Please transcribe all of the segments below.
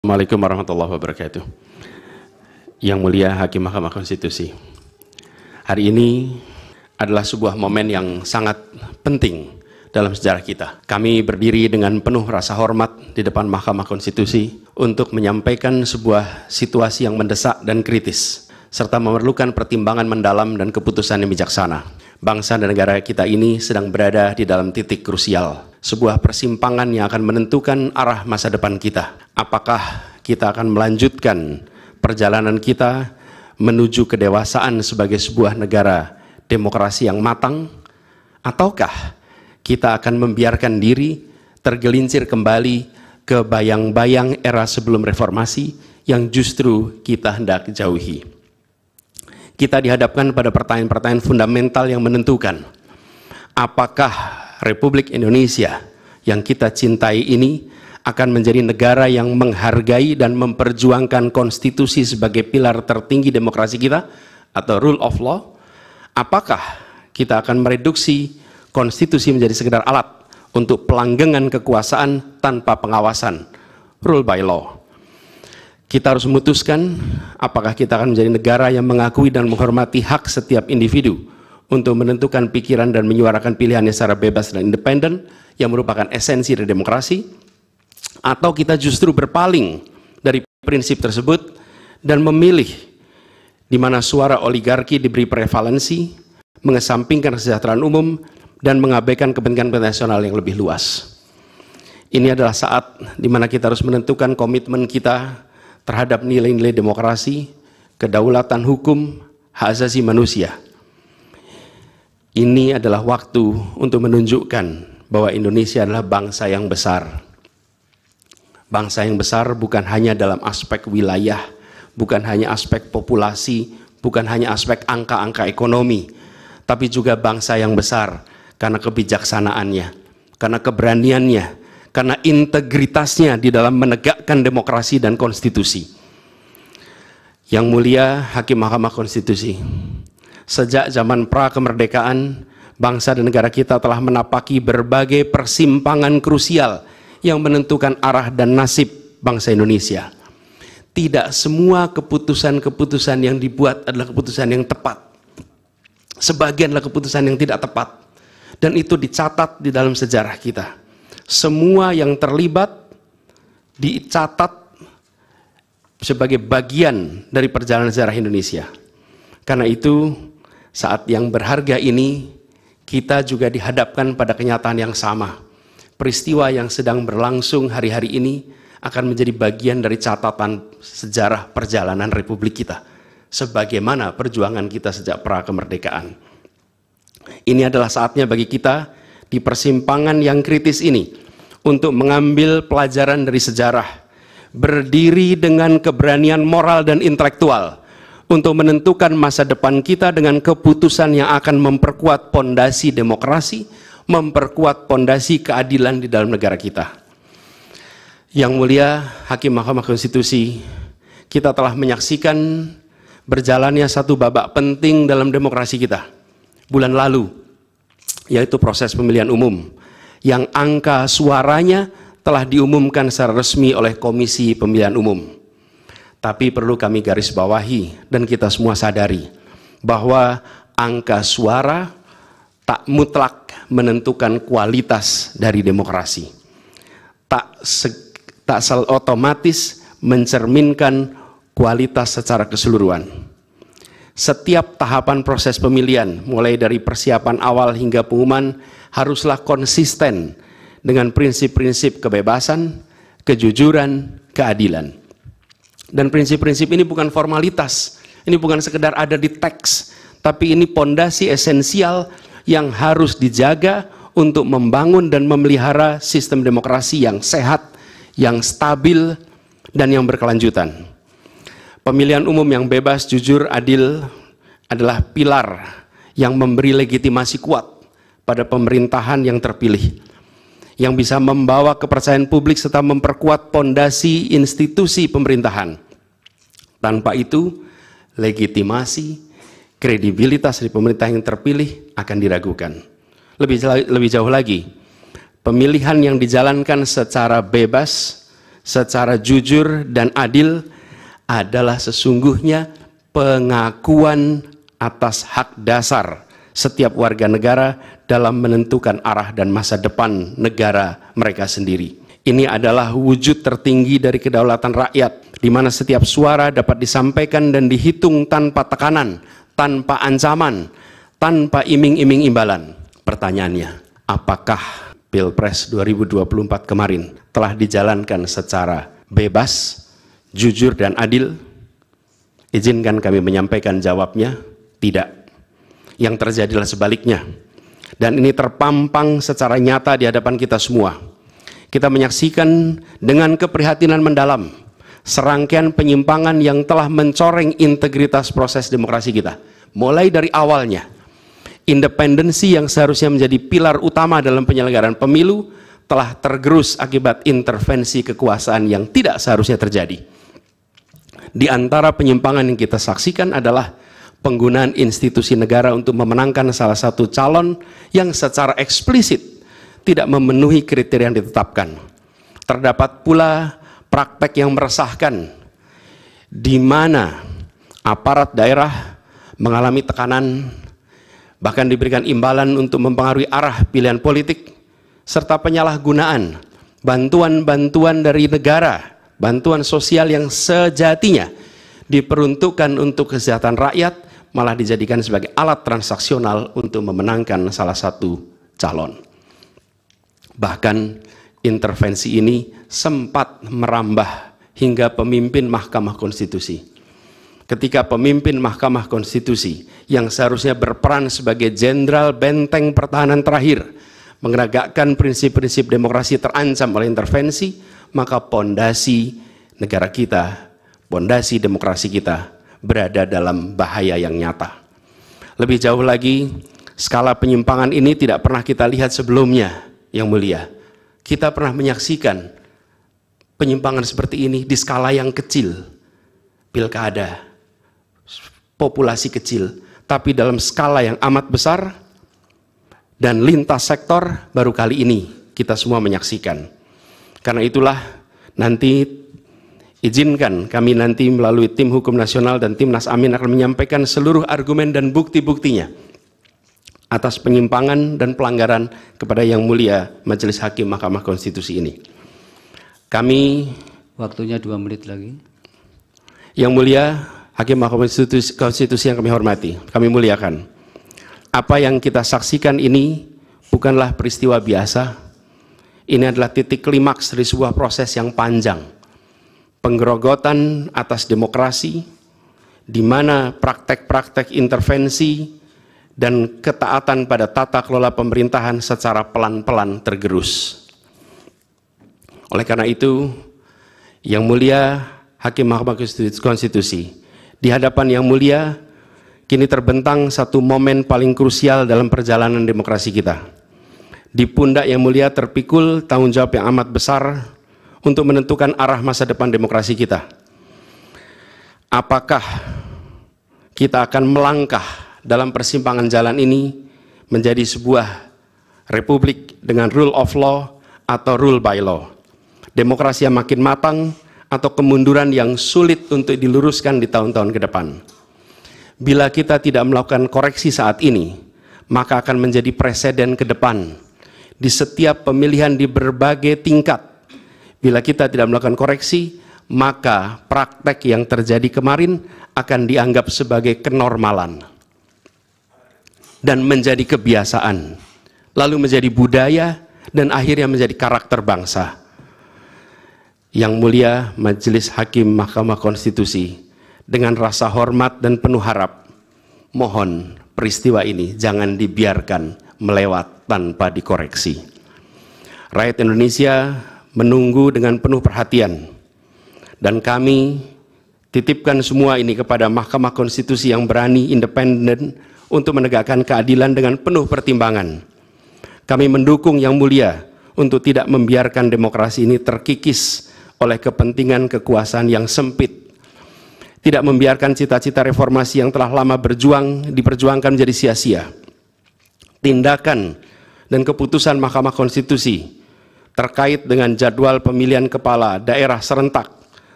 Assalamualaikum warahmatullahi wabarakatuh. Yang mulia Hakim Mahkamah Konstitusi, hari ini adalah sebuah momen yang sangat penting dalam sejarah kita. Kami berdiri dengan penuh rasa hormat di depan Mahkamah Konstitusi untuk menyampaikan sebuah situasi yang mendesak dan kritis, serta memerlukan pertimbangan mendalam dan keputusan yang bijaksana. Bangsa dan negara kita ini sedang berada di dalam titik krusial, sebuah persimpangan yang akan menentukan arah masa depan kita. Apakah kita akan melanjutkan perjalanan kita menuju kedewasaan sebagai sebuah negara demokrasi yang matang, ataukah kita akan membiarkan diri tergelincir kembali ke bayang-bayang era sebelum reformasi yang justru kita hendak jauhi. Kita dihadapkan pada pertanyaan-pertanyaan fundamental yang menentukan apakah Republik Indonesia yang kita cintai ini akan menjadi negara yang menghargai dan memperjuangkan konstitusi sebagai pilar tertinggi demokrasi kita atau rule of law. Apakah kita akan mereduksi konstitusi menjadi sekedar alat untuk pelanggengan kekuasaan tanpa pengawasan, rule by law. Kita harus memutuskan apakah kita akan menjadi negara yang mengakui dan menghormati hak setiap individu untuk menentukan pikiran dan menyuarakan pilihannya secara bebas dan independen yang merupakan esensi dari demokrasi, atau kita justru berpaling dari prinsip tersebut dan memilih di mana suara oligarki diberi prevalensi, mengesampingkan kesejahteraan umum, dan mengabaikan kepentingan nasional yang lebih luas. Ini adalah saat di mana kita harus menentukan komitmen kita terhadap nilai-nilai demokrasi, kedaulatan hukum, hak asasi manusia. Ini adalah waktu untuk menunjukkan bahwa Indonesia adalah bangsa yang besar. Bangsa yang besar bukan hanya dalam aspek wilayah, bukan hanya aspek populasi, bukan hanya aspek angka-angka ekonomi, tapi juga bangsa yang besar karena kebijaksanaannya, karena keberaniannya, karena integritasnya di dalam menegakkan demokrasi dan konstitusi. Yang mulia Hakim Mahkamah Konstitusi, sejak zaman pra-kemerdekaan, bangsa dan negara kita telah menapaki berbagai persimpangan krusial yang menentukan arah dan nasib bangsa Indonesia. Tidak semua keputusan-keputusan yang dibuat adalah keputusan yang tepat. Sebagian adalah keputusan yang tidak tepat. Dan itu dicatat di dalam sejarah kita. Semua yang terlibat dicatat sebagai bagian dari perjalanan sejarah Indonesia. Karena itu, saat yang berharga ini, kita juga dihadapkan pada kenyataan yang sama. Peristiwa yang sedang berlangsung hari-hari ini akan menjadi bagian dari catatan sejarah perjalanan Republik kita, sebagaimana perjuangan kita sejak pra-kemerdekaan. Ini adalah saatnya bagi kita di persimpangan yang kritis ini untuk mengambil pelajaran dari sejarah, berdiri dengan keberanian moral dan intelektual untuk menentukan masa depan kita dengan keputusan yang akan memperkuat pondasi demokrasi, memperkuat pondasi keadilan di dalam negara kita. Yang mulia Hakim Mahkamah Konstitusi, kita telah menyaksikan berjalannya satu babak penting dalam demokrasi kita bulan lalu, yaitu proses pemilihan umum yang angka suaranya telah diumumkan secara resmi oleh Komisi Pemilihan Umum. Tapi perlu kami garis bawahi dan kita semua sadari bahwa angka suara tak mutlak menentukan kualitas dari demokrasi. Tak otomatis mencerminkan kualitas secara keseluruhan. Setiap tahapan proses pemilihan, mulai dari persiapan awal hingga pengumuman, haruslah konsisten dengan prinsip-prinsip kebebasan, kejujuran, keadilan. Dan prinsip-prinsip ini bukan formalitas, ini bukan sekedar ada di teks, tapi ini pondasi esensial yang harus dijaga untuk membangun dan memelihara sistem demokrasi yang sehat, yang stabil, dan yang berkelanjutan. Pemilihan umum yang bebas, jujur, adil adalah pilar yang memberi legitimasi kuat pada pemerintahan yang terpilih, yang bisa membawa kepercayaan publik serta memperkuat pondasi institusi pemerintahan. Tanpa itu, legitimasi, kredibilitas dari pemerintah yang terpilih akan diragukan. Lebih jauh lagi, pemilihan yang dijalankan secara bebas, secara jujur dan adil adalah sesungguhnya pengakuan atas hak dasar setiap warga negara dalam menentukan arah dan masa depan negara mereka sendiri. Ini adalah wujud tertinggi dari kedaulatan rakyat, di mana setiap suara dapat disampaikan dan dihitung tanpa tekanan, tanpa ancaman, tanpa iming-iming imbalan. Pertanyaannya, apakah Pilpres 2024 kemarin telah dijalankan secara bebas, jujur, dan adil? Izinkan kami menyampaikan jawabnya, tidak. Yang terjadilah sebaliknya. Dan ini terpampang secara nyata di hadapan kita semua. Kita menyaksikan dengan keprihatinan mendalam serangkaian penyimpangan yang telah mencoreng integritas proses demokrasi kita. Mulai dari awalnya, independensi yang seharusnya menjadi pilar utama dalam penyelenggaraan pemilu telah tergerus akibat intervensi kekuasaan yang tidak seharusnya terjadi. Di antara penyimpangan yang kita saksikan adalah penggunaan institusi negara untuk memenangkan salah satu calon yang secara eksplisit tidak memenuhi kriteria yang ditetapkan. Terdapat pula praktek yang meresahkan, di mana aparat daerah mengalami tekanan, bahkan diberikan imbalan untuk mempengaruhi arah pilihan politik, serta penyalahgunaan bantuan-bantuan dari negara, bantuan sosial yang sejatinya diperuntukkan untuk kesejahteraan rakyat, malah dijadikan sebagai alat transaksional untuk memenangkan salah satu calon. Bahkan intervensi ini sempat merambah hingga pemimpin Mahkamah Konstitusi. Ketika pemimpin Mahkamah Konstitusi yang seharusnya berperan sebagai jenderal benteng pertahanan terakhir menegakkan prinsip-prinsip demokrasi terancam oleh intervensi, maka pondasi negara kita, pondasi demokrasi kita berada dalam bahaya yang nyata. Lebih jauh lagi, skala penyimpangan ini tidak pernah kita lihat sebelumnya. Yang mulia, kita pernah menyaksikan penyimpangan seperti ini di skala yang kecil, pilkada, populasi kecil, tapi dalam skala yang amat besar dan lintas sektor baru kali ini kita semua menyaksikan. Karena itulah nanti izinkan kami nanti melalui tim hukum nasional dan Timnas Amin akan menyampaikan seluruh argumen dan bukti-buktinya atas penyimpangan dan pelanggaran kepada Yang Mulia Majelis Hakim Mahkamah Konstitusi ini. Kami, waktunya 2 menit lagi. Yang Mulia Hakim Mahkamah Konstitusi yang kami hormati, kami muliakan. Apa yang kita saksikan ini bukanlah peristiwa biasa. Ini adalah titik klimaks dari sebuah proses yang panjang. Penggerogotan atas demokrasi, di mana praktek-praktek intervensi dan ketaatan pada tata kelola pemerintahan secara pelan-pelan tergerus. Oleh karena itu, Yang Mulia Hakim Mahkamah Konstitusi, di hadapan Yang Mulia kini terbentang satu momen paling krusial dalam perjalanan demokrasi kita. Di pundak Yang Mulia terpikul tanggung jawab yang amat besar untuk menentukan arah masa depan demokrasi kita. Apakah kita akan melangkah dalam persimpangan jalan ini menjadi sebuah republik dengan rule of law atau rule by law, demokrasi yang makin matang atau kemunduran yang sulit untuk diluruskan di tahun-tahun ke depan? Bila kita tidak melakukan koreksi saat ini, maka akan menjadi preseden ke depan di setiap pemilihan di berbagai tingkat. Bila kita tidak melakukan koreksi, maka praktek yang terjadi kemarin akan dianggap sebagai kenormalan dan menjadi kebiasaan, lalu menjadi budaya, dan akhirnya menjadi karakter bangsa. Yang Mulia Majelis Hakim Mahkamah Konstitusi, dengan rasa hormat dan penuh harap, mohon peristiwa ini jangan dibiarkan melewat tanpa dikoreksi. Rakyat Indonesia menunggu dengan penuh perhatian, dan kami titipkan semua ini kepada Mahkamah Konstitusi yang berani, independen, untuk menegakkan keadilan dengan penuh pertimbangan. Kami mendukung Yang Mulia untuk tidak membiarkan demokrasi ini terkikis oleh kepentingan kekuasaan yang sempit, tidak membiarkan cita-cita reformasi yang telah lama diperjuangkan menjadi sia-sia. Tindakan dan keputusan Mahkamah Konstitusi terkait dengan jadwal pemilihan kepala daerah serentak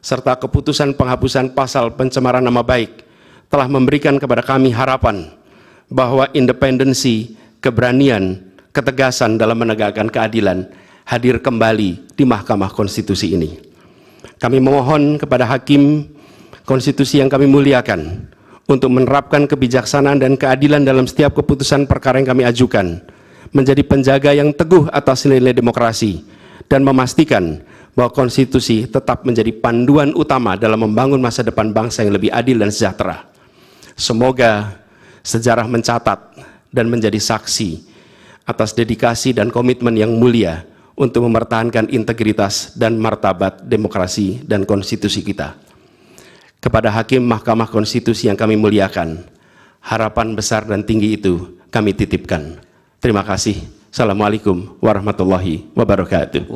serta keputusan penghapusan pasal pencemaran nama baik telah memberikan kepada kami harapan bahwa independensi, keberanian, ketegasan dalam menegakkan keadilan hadir kembali di Mahkamah Konstitusi ini. Kami memohon kepada Hakim Konstitusi yang kami muliakan untuk menerapkan kebijaksanaan dan keadilan dalam setiap keputusan perkara yang kami ajukan, menjadi penjaga yang teguh atas nilai demokrasi, dan memastikan bahwa konstitusi tetap menjadi panduan utama dalam membangun masa depan bangsa yang lebih adil dan sejahtera. Semoga sejarah mencatat dan menjadi saksi atas dedikasi dan komitmen yang mulia untuk mempertahankan integritas dan martabat demokrasi dan konstitusi kita. Kepada Hakim Mahkamah Konstitusi yang kami muliakan, harapan besar dan tinggi itu kami titipkan. Terima kasih. Assalamualaikum warahmatullahi wabarakatuh.